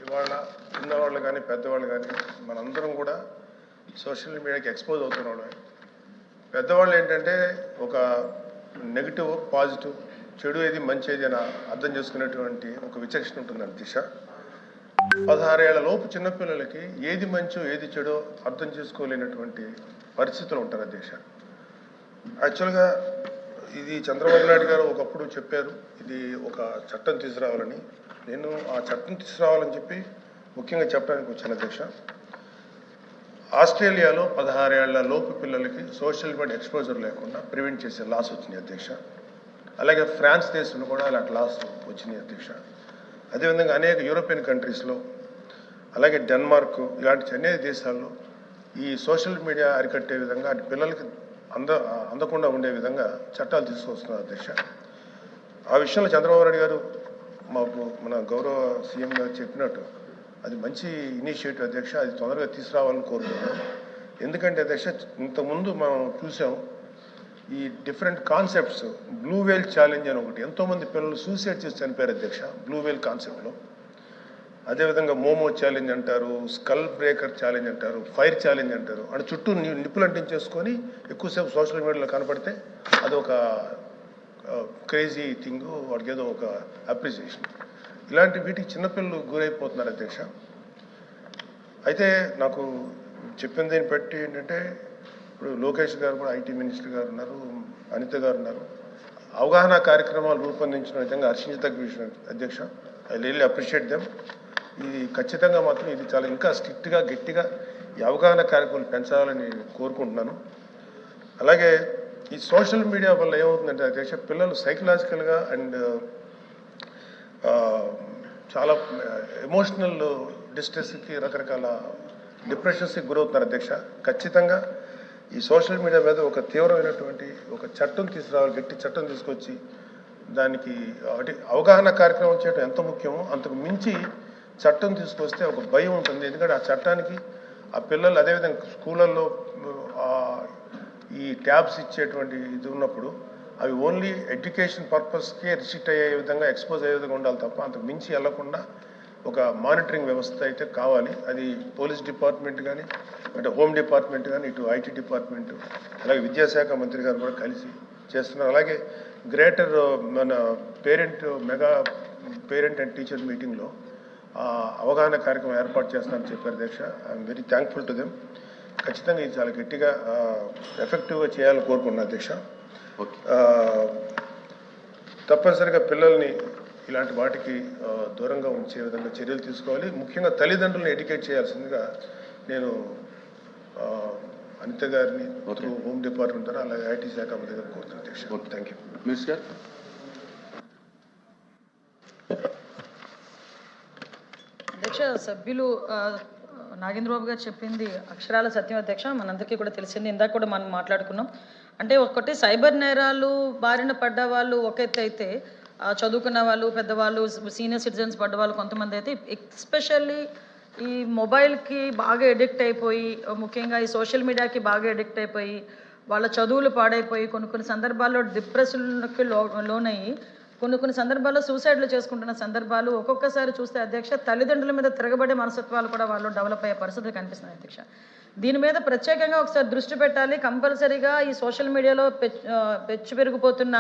ఇవాళ చిన్నవాళ్ళు కానీ పెద్దవాళ్ళు కానీ మనందరం కూడా సోషల్ మీడియాకి ఎక్స్పోజ్ అవుతున్నాం. పెద్దవాళ్ళు ఏంటంటే ఒక నెగిటివ్ పాజిటివ్ చెడు ఏది మంచి ఏది అని అర్థం చేసుకునేటువంటి ఒక విచక్షణ ఉంటుంది దిశ. 16 ఏళ్ల లోపు చిన్నపిల్లలకి ఏది మంచో ఏది చెడో అర్థం చేసుకోలేనటువంటి పరిస్థితులు ఉంటారు అధ్యక్ష. యాక్చువల్గా ఇది చంద్రబాబు నాయుడు గారు ఒకప్పుడు చెప్పారు ఇది ఒక చట్టం తీసుకురావాలని. నేను ఆ చట్టం తీసుకురావాలని చెప్పి ముఖ్యంగా చెప్పడానికి వచ్చాను అధ్యక్ష. ఆస్ట్రేలియాలో 16 ఏళ్ల లోపు పిల్లలకి సోషల్ మీడియా ఎక్స్పోజర్ లేకుండా ప్రివెంట్ చేసే లాస్ వచ్చినాయి అధ్యక్ష. అలాగే ఫ్రాన్స్ దేశంలో కూడా అలాంటి లాస్ వచ్చినాయి అధ్యక్ష. అదేవిధంగా అనేక యూరోపియన్ కంట్రీస్లో అలాగే డెన్మార్క్ ఇలాంటి అనేక దేశాల్లో ఈ సోషల్ మీడియా అరికట్టే విధంగా అటు పిల్లలకి అందకుండా ఉండే విధంగా చట్టాలు తీసుకొస్తున్నారు అధ్యక్ష. ఆ విషయంలో చంద్రబాబు నాయుడు గారు మాకు మన గౌరవ సీఎం గారు చెప్పినట్టు అది మంచి ఇనిషియేటివ్ అధ్యక్ష. అది తొందరగా తీసుకురావాలని కోరుతున్నాను. ఎందుకంటే అధ్యక్ష ఇంతకుముందు మనం చూసాం ఈ డిఫరెంట్ కాన్సెప్ట్స్. బ్లూ వేల్ ఛాలెంజ్ అని ఒకటి, ఎంతోమంది పిల్లలు సూసైడ్ చేసి చనిపోయారు అధ్యక్ష బ్లూ వేల్ కాన్సెప్ట్లో. అదేవిధంగా మోమో ఛాలెంజ్ అంటారు, స్కల్ బ్రేకర్ ఛాలెంజ్ అంటారు, ఫైర్ ఛాలెంజ్ అంటారు. అంటే చుట్టూ నిప్పులు అంటించేసుకొని ఎక్కువసేపు సోషల్ మీడియాలో కనపడితే అది ఒక క్రేజీ థింగ్, వాడికి ఏదో ఒక అప్రిసియేషన్. ఇలాంటి వీటికి చిన్నపిల్లలు గురైపోతున్నారు అధ్యక్ష. అయితే నాకు చెప్పిన దీన్ని బట్టి ఏంటంటే ఇప్పుడు లోకేష్ గారు కూడా ఐటీ మినిస్టర్ గారు ఉన్నారు, అనిత గారు ఉన్నారు. అవగాహన కార్యక్రమాలు రూపొందించిన విధంగా హర్షించదగ్గ విషయం అధ్యక్ష. I really appreciate them. ఇది ఖచ్చితంగా మాత్రం ఇది చాలా ఇంకా స్ట్రిక్ట్గా గట్టిగా ఈ అవగాహన కార్యక్రమాలు పెంచాలని కోరుకుంటున్నాను. అలాగే ఈ సోషల్ మీడియా వల్ల ఏమవుతుందంటే అధ్యక్ష పిల్లలు సైకలాజికల్గా అండ్ చాలా ఎమోషనల్ డిస్ట్రెస్కి రకరకాల డిప్రెషన్స్కి గురవుతున్నారు అధ్యక్ష. ఖచ్చితంగా ఈ సోషల్ మీడియా మీద ఒక తీవ్రమైనటువంటి ఒక చట్టం తీసుకురావాలి, గట్టి చట్టం తీసుకొచ్చి దానికి అవగాహన కార్యక్రమం చేయడం ఎంత ముఖ్యమో అంతకు మించి చట్టం తీసుకొస్తే ఒక భయం ఉంటుంది. ఎందుకంటే ఆ చట్టానికి ఆ పిల్లలు అదేవిధంగా స్కూళ్ళల్లో ఈ ట్యాబ్స్ ఇచ్చేటువంటి ఇది ఉన్నప్పుడు అవి ఓన్లీ ఎడ్యుకేషన్ పర్పస్కే రిస్ట్రిక్ట్ అయ్యే విధంగా ఎక్స్పోజ్ అయ్యే విధంగా ఉండాలి తప్ప అంతకు మించి వెళ్లకుండా ఒక మానిటరింగ్ వ్యవస్థ అయితే కావాలి. అది పోలీస్ డిపార్ట్మెంట్ కానీ అంటే హోమ్ డిపార్ట్మెంట్ కానీ ఇటు ఐటీ డిపార్ట్మెంట్ అలాగే విద్యాశాఖ మంత్రి గారు కూడా కలిసి చేస్తున్నారు. అలాగే గ్రేటర్ మన మెగా పేరెంట్ అండ్ టీచర్ మీటింగ్లో అవగాహన కార్యక్రమం ఏర్పాటు చేస్తానని చెప్పారు అధ్యక్ష. I'm very thankful to them. ఖచ్చితంగా ఇది చాలా గట్టిగా ఎఫెక్టివ్గా చేయాలని కోరుకుంటున్నాను అధ్యక్ష. తప్పనిసరిగా పిల్లల్ని ఇలాంటి వాటికి దూరంగా ఉంచే విధంగా చర్యలు తీసుకోవాలి. ముఖ్యంగా తల్లిదండ్రులను ఎడ్యుకేట్ చేయాల్సిందిగా నేను అనిత గారిని హోమ్ డిపార్ట్మెంట్ ద్వారా అలాగే ఐటీ శాఖ మంత్రి గారు కోరుతున్నాను అధ్యక్ష. Thank you. మినిస్టర్ అధ్యక్ష, సభ్యులు నాగేంద్రబాబు గారు చెప్పింది అక్షరాల సత్యం అధ్యక్ష. మనందరికీ కూడా తెలిసింది, ఇందాక కూడా మనం మాట్లాడుకున్నాం. అంటే ఒకటి సైబర్ నేరాలు బారిన పడ్డ వాళ్ళు ఒక ఎత్తు అయితే చదువుకున్న వాళ్ళు పెద్దవాళ్ళు సీనియర్ సిటిజన్స్ పడ్డవాళ్ళు కొంతమంది అయితే ఎస్పెషల్లీ ఈ మొబైల్కి బాగా ఎడిక్ట్ అయిపోయి ముఖ్యంగా ఈ సోషల్ మీడియాకి బాగా ఎడిక్ట్ అయిపోయి వాళ్ళ చదువులు పాడైపోయి కొన్ని సందర్భాల్లో డిప్రెషన్కి లోనయ్యి కొన్ని సందర్భాల్లో సూసైడ్లు చేసుకుంటున్న సందర్భాలు ఒక్కొక్కసారి చూస్తే అధ్యక్ష తల్లిదండ్రుల మీద తిరగబడే మనస్తత్వాలు కూడా వాళ్ళు డెవలప్ అయ్యే పరిస్థితులు కనిపిస్తున్నాయి అధ్యక్ష. దీని మీద ప్రత్యేకంగా ఒకసారి దృష్టి పెట్టాలి. కంపల్సరీగా ఈ సోషల్ మీడియాలో పెచ్చు పెరిగిపోతున్న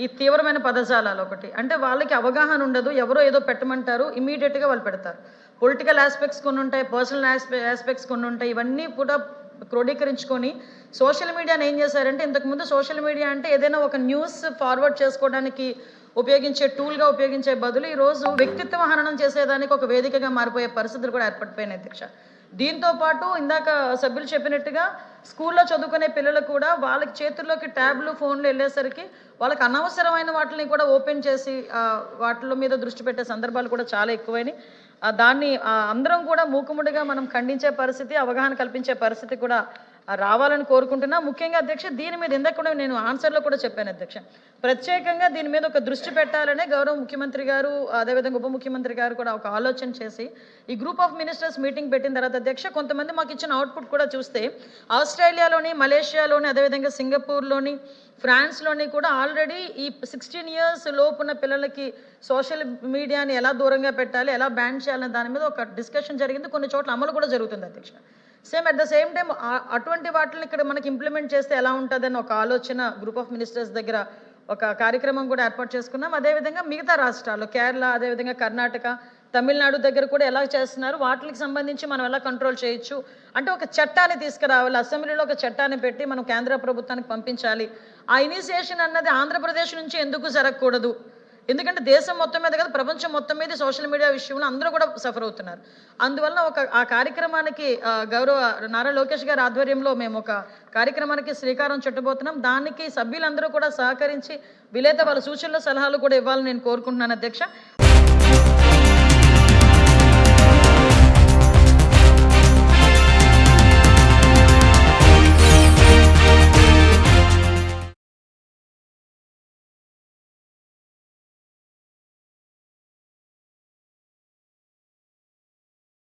ఈ తీవ్రమైన పదజాలాలు ఒకటి అంటే వాళ్ళకి అవగాహన ఉండదు, ఎవరో ఏదో పెట్టమంటారు ఇమీడియట్గా వాళ్ళు పెడతారు. పొలిటికల్ ఆస్పెక్ట్స్ కొన్ని ఉంటాయి, పర్సనల్ ఆస్పెక్ట్స్ కొన్ని ఉంటాయి. ఇవన్నీ కూడా క్రోడీకరించుకొని సోషల్ మీడియాని ఏం చేశారంటే ఇంతకుముందు సోషల్ మీడియా అంటే ఏదైనా ఒక న్యూస్ ఫార్వర్డ్ చేసుకోవడానికి ఉపయోగించే టూల్గా ఉపయోగించే బదులు ఈరోజు వ్యక్తిత్వ హననం చేసేదానికి ఒక వేదికగా మారిపోయే పరిస్థితులు కూడా ఏర్పడిపోయినాయి అధ్యక్ష. దీంతో పాటు ఇందాక సభ్యులు చెప్పినట్టుగా స్కూల్లో చదువుకునే పిల్లలు కూడా వాళ్ళకి చేతుల్లోకి ట్యాబ్లు ఫోన్లు వెళ్ళేసరికి వాళ్ళకి అనవసరమైన వాటిని కూడా ఓపెన్ చేసి వాటిల మీద దృష్టి పెట్టే సందర్భాలు కూడా చాలా ఎక్కువైనాయి. దాన్ని అందరం కూడా మూకుముడిగా మనం ఖండించే పరిస్థితి, అవగాహన కల్పించే పరిస్థితి కూడా రావాలని కోరుకుంటున్నా. ముఖ్యంగా అధ్యక్ష దీని మీద ఇందాక కూడా నేను ఆన్సర్లో కూడా చెప్పాను అధ్యక్ష, ప్రత్యేకంగా దీని మీద ఒక దృష్టి పెట్టాలనే గౌరవ ముఖ్యమంత్రి గారు అదేవిధంగా ఉప ముఖ్యమంత్రి గారు కూడా ఒక ఆలోచన చేసి ఈ గ్రూప్ ఆఫ్ మినిస్టర్స్ మీటింగ్ పెట్టిన తర్వాత అధ్యక్ష కొంతమంది మాకు ఇచ్చిన అవుట్పుట్ కూడా చూస్తే ఆస్ట్రేలియాలోని, మలేషియాలోని, అదేవిధంగా సింగపూర్లోని, ఫ్రాన్స్లోని కూడా ఆల్రెడీ ఈ 16 years లోపున్న పిల్లలకి సోషల్ మీడియాని ఎలా దూరంగా పెట్టాలి, ఎలా బ్యాన్ చేయాలనే దాని మీద ఒక డిస్కషన్ జరిగింది. కొన్ని చోట్ల అమలు కూడా జరుగుతుంది అధ్యక్ష. అట్ ద సేమ్ టైం అటువంటి వాటిని ఇక్కడ మనకి ఇంప్లిమెంట్ చేస్తే ఎలా ఉంటుందని ఒక ఆలోచన గ్రూప్ ఆఫ్ మినిస్టర్స్ దగ్గర ఒక కార్యక్రమం కూడా ఏర్పాటు చేసుకున్నాం. అదేవిధంగా మిగతా రాష్ట్రాల్లో కేరళ, అదేవిధంగా కర్ణాటక, తమిళనాడు దగ్గర కూడా ఎలా చేస్తున్నారు, వాటికి సంబంధించి మనం ఎలా కంట్రోల్ చేయొచ్చు అంటే ఒక చట్టాన్ని తీసుకురావాలి, అసెంబ్లీలో ఒక చట్టాన్ని పెట్టి మనం కేంద్ర ప్రభుత్వానికి పంపించాలి. ఆ ఇనిషియేషన్ అన్నది ఆంధ్రప్రదేశ్ నుంచి ఎందుకు జరగకూడదు? ఎందుకంటే దేశం మొత్తం మీద కదా, ప్రపంచం మొత్తం మీద సోషల్ మీడియా విషయంలో అందరూ కూడా సఫర్ అవుతున్నారు. అందువల్ల ఆ కార్యక్రమానికి గౌరవ నారా లోకేష్ గారి ఆధ్వర్యంలో మేము ఒక కార్యక్రమానికి శ్రీకారం చుట్టబోతున్నాం. దానికి సభ్యులందరూ కూడా సహకరించి వీలైతే వాళ్ళ సూచనలు, సలహాలు కూడా ఇవ్వాలని నేను కోరుకుంటున్నాను అధ్యక్ష.